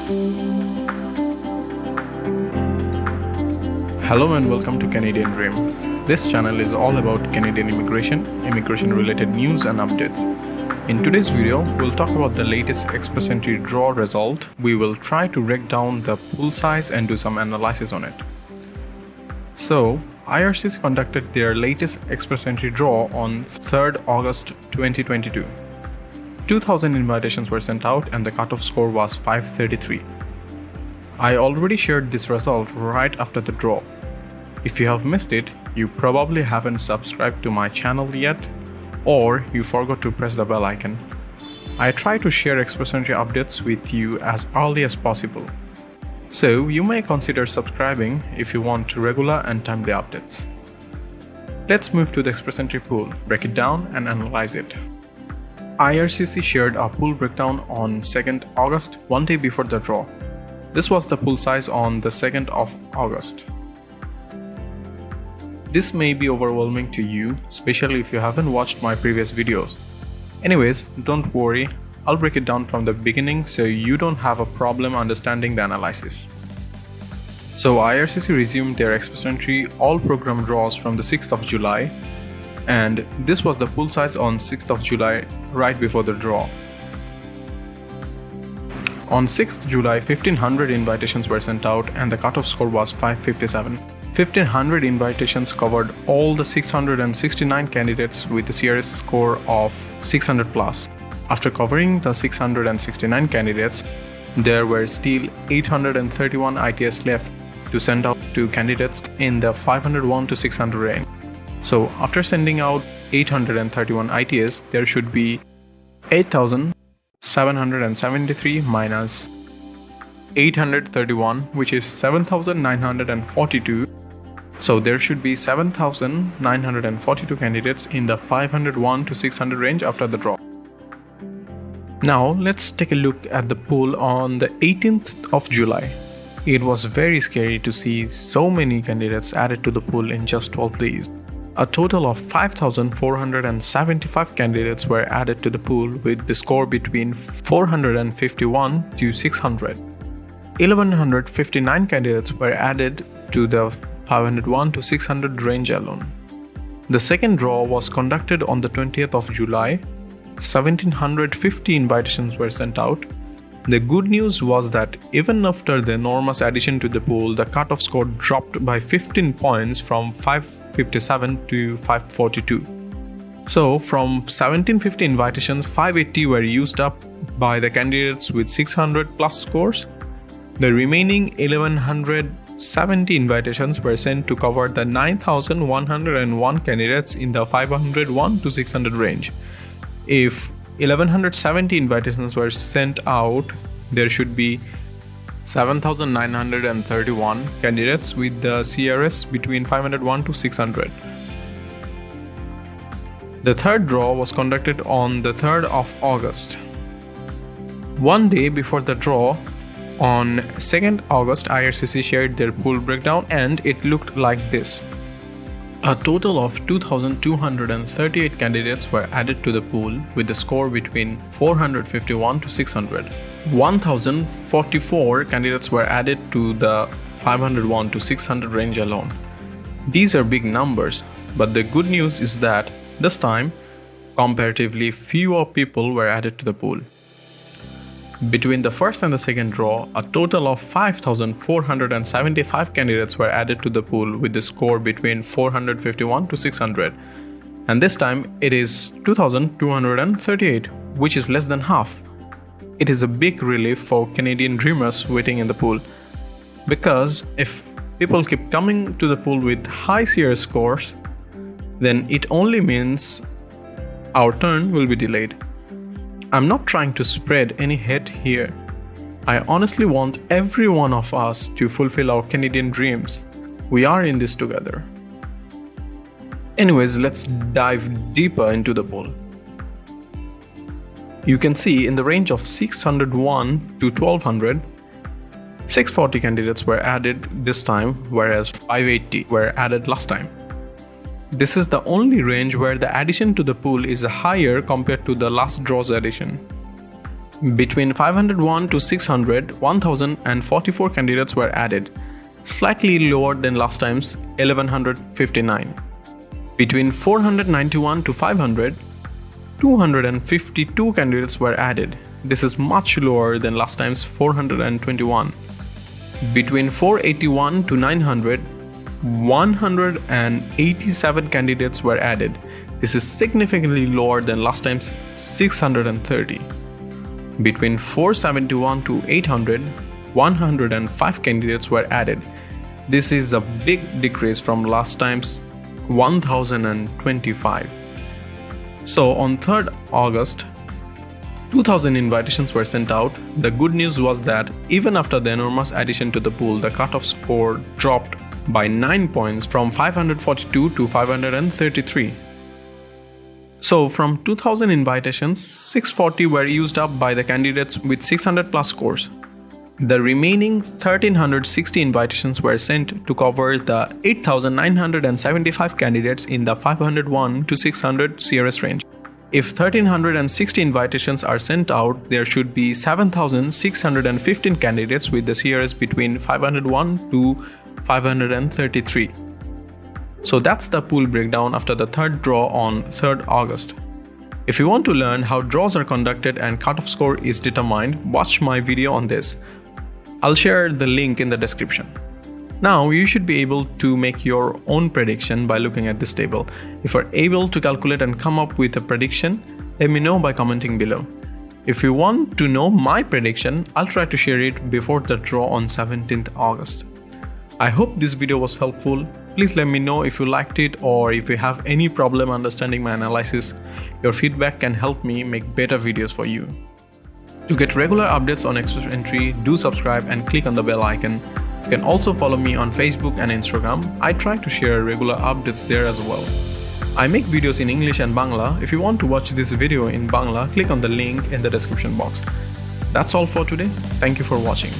Hello and welcome to Canadian Dream. This channel is all about Canadian immigration related news and updates. In today's video, we'll talk about the latest express entry draw result. We will try to break down the pool size and do some analysis on it. So, IRCC conducted their latest express entry draw on 3rd August 2022. 2,000 invitations were sent out and the cutoff score was 533. I already shared this result right after the draw. If you have missed it, you probably haven't subscribed to my channel yet, or you forgot to press the bell icon. I try to share express entry updates with you as early as possible. So you may consider subscribing if you want regular and timely updates. Let's move to the express entry pool, break it down and analyze it. IRCC shared a pool breakdown on 2nd August, one day before the draw. This was the pool size on the 2nd of August. This may be overwhelming to you, especially if you haven't watched my previous videos. Anyways, don't worry, I'll break it down from the beginning so you don't have a problem understanding the analysis. So IRCC resumed their express entry all program draws from the 6th of July, and this was the pool size on 6th of July right before the draw. On 6th July, 1500 invitations were sent out and the cutoff score was 557. 1500 invitations covered all the 669 candidates with a CRS score of 600 plus. After covering the 669 candidates, there were still 831 ITS left to send out to candidates in the 501 to 600 range. So after sending out 831 ITS, there should be 8,773 minus 831, which is 7,942. So there should be 7,942 candidates in the 501 to 600 range after the draw. Now let's take a look at the pool on the 18th of July. It was very scary to see so many candidates added to the pool in just 12 days. A total of 5,475 candidates were added to the pool with the score between 451 to 600. 1,159 candidates were added to the 501 to 600 range alone. The second draw was conducted on the 20th of July. 1,750 invitations were sent out. The good news was that even after the enormous addition to the pool, the cutoff score dropped by 15 points from 557 to 542. So from 1,750 invitations, 580 were used up by the candidates with 600 plus scores. The remaining 1,170 invitations were sent to cover the 9,101 candidates in the 501 to 600 range. If 1,170 invitations were sent out, there should be 7,931 candidates with the CRS between 501 to 600. The third draw was conducted on the 3rd of August. One day before the draw, on 2nd August, IRCC shared their pool breakdown and it looked like this. A total of 2,238 candidates were added to the pool with a score between 451 to 600. 1,044 candidates were added to the 501 to 600 range alone. These are big numbers, but the good news is that this time, comparatively fewer people were added to the pool. Between the first and the second draw, a total of 5,475 candidates were added to the pool with the score between 451 to 600. And this time it is 2,238, which is less than half. It is a big relief for Canadian dreamers waiting in the pool. Because if people keep coming to the pool with high CRS scores, then it only means our turn will be delayed. I'm not trying to spread any hate here. I honestly want every one of us to fulfill our Canadian dreams. We are in this together. Anyways, let's dive deeper into the pool. You can see in the range of 601 to 1,200, 640 candidates were added this time, whereas 580 were added last time. This is the only range where the addition to the pool is higher compared to the last draw's addition. Between 501 to 600, 1044 candidates were added, slightly lower than last time's 1159. Between 491 to 500, 252 candidates were added. This is much lower than last time's 421. Between 481 to 900, 187 candidates were added. This is significantly lower than last time's 630. Between 471 to 800, 105 candidates were added. This is a big decrease from last time's 1025. So on 3rd August, 2000 invitations were sent out. The good news was that even after the enormous addition to the pool, the cutoff score dropped by 9 points from 542 to 533. So from 2000 invitations, 640 were used up by the candidates with 600 plus scores. The remaining 1360 invitations were sent to cover the 8975 candidates in the 501 to 600 CRS range. If 1360 invitations are sent out, there should be 7615 candidates with the CRS between 501 to 533. So that's the pool breakdown after the third draw on 3rd August. If you want to learn how draws are conducted and cutoff score is determined, watch my video on this. I'll share the link in the description. Now you should be able to make your own prediction by looking at this table. If you're able to calculate and come up with a prediction, let me know by commenting below. If you want to know my prediction, I'll try to share it before the draw on 17th August. I hope this video was helpful. Please let me know if you liked it or if you have any problem understanding my analysis. Your feedback can help me make better videos for you. To get regular updates on Express Entry, do subscribe and click on the bell icon. You can also follow me on Facebook and Instagram. I try to share regular updates there as well. I make videos in English and Bangla. If you want to watch this video in Bangla, click on the link in the description box. That's all for today. Thank you for watching.